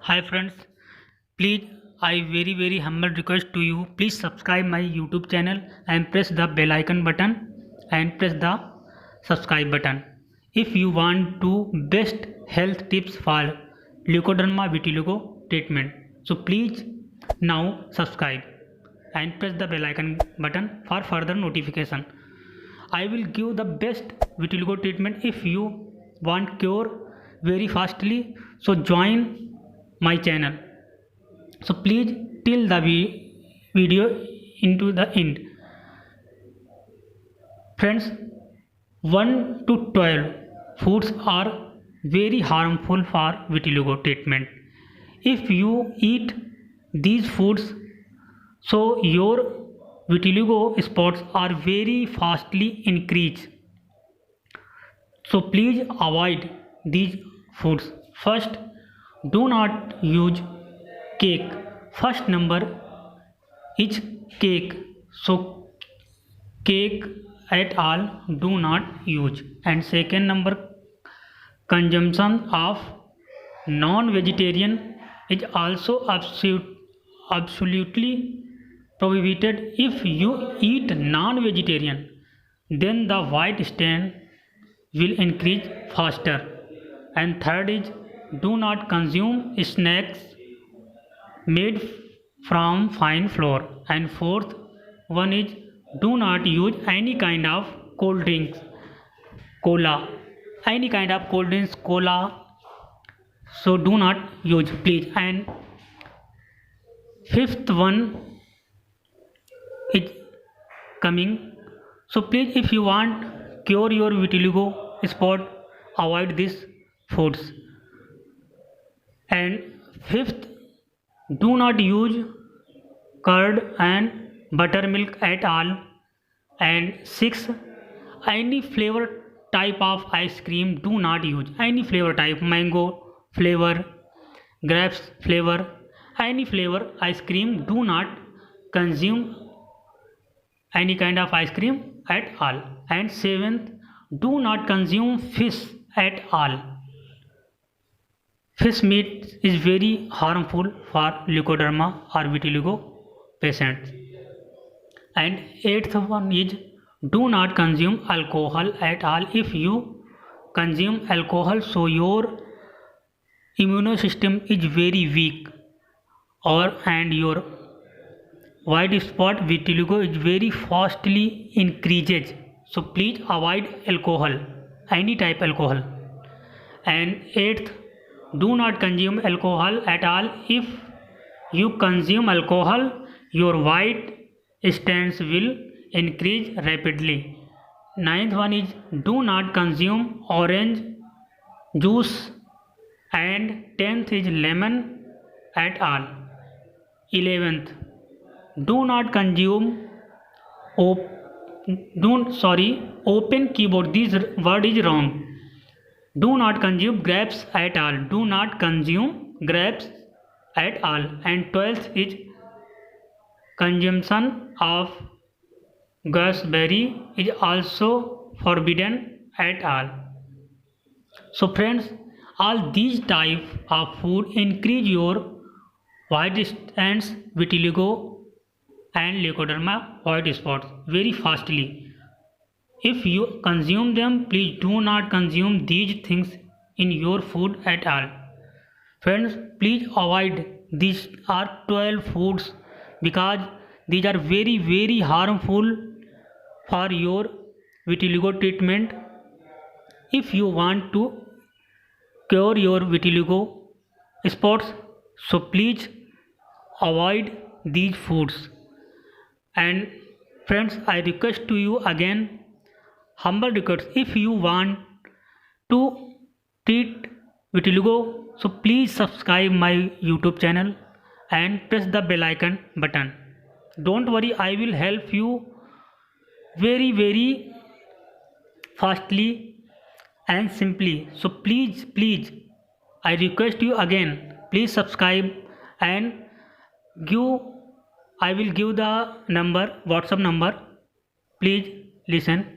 Hi friends, please I very humble request to you, please subscribe my YouTube channel and press the bell icon button and press the subscribe button. If you want to best health tips for leukoderma vitiligo treatment, so please now subscribe and press the bell icon button for further notification. I will give the best vitiligo treatment. If you want cure very fastly, so join my channel. So please till the video into the end. Friends, 1 to 12 foods are very harmful for vitiligo treatment. If you eat these foods, so your vitiligo spots are very fastly increase. So please avoid these foods. First, do not use cake. First number is cake. So cake at all do not use. And second number, consumption of non-vegetarian is also absolutely prohibited. If you eat non-vegetarian, then the white stain will increase faster. And third is, do not consume snacks made from fine flour. And fourth one is, do not use any kind of cold drinks, cola, any kind of cold drinks, cola, so do not use please. And fifth one is coming, so please if you want cure your vitiligo spot, avoid these foods. And fifth, do not use curd and buttermilk at all. And sixth, any flavor type of ice cream do not use. Any flavor type, mango flavor, grapes flavor, any flavor ice cream, do not consume any kind of ice cream at all. And seventh, do not consume fish at all. Fish meat is very harmful for leukoderma or vitiligo patients. And eighth one is, do not consume alcohol at all. If you consume alcohol, so your immune system is very weak, and your white spot vitiligo is very fastly increases. So please avoid alcohol, any type alcohol. And eighth, do not consume alcohol at all. If you consume alcohol, your white stains will increase rapidly. Ninth one is, do not consume orange juice. And 10th is lemon at all. 11th, do not consume open keyboard, this word is wrong. Do not consume grapes at all. Do not consume grapes at all. And 12th is, consumption of gooseberry is also forbidden at all. So friends, all these type of food increase your white stands, vitiligo and leukoderma white spots very fastly. If you consume them, please do not consume these things in your food at all. Friends, please avoid these are 12 foods because these are very harmful for your vitiligo treatment. If you want to cure your vitiligo spots, so please avoid these foods. And friends, I request to you again, humble request, if you want to treat vitiligo, so please subscribe my YouTube channel and press the bell icon button. Don't worry, I will help you very fastly and simply. So please I request you again, please subscribe and I will give the number, WhatsApp number, please listen.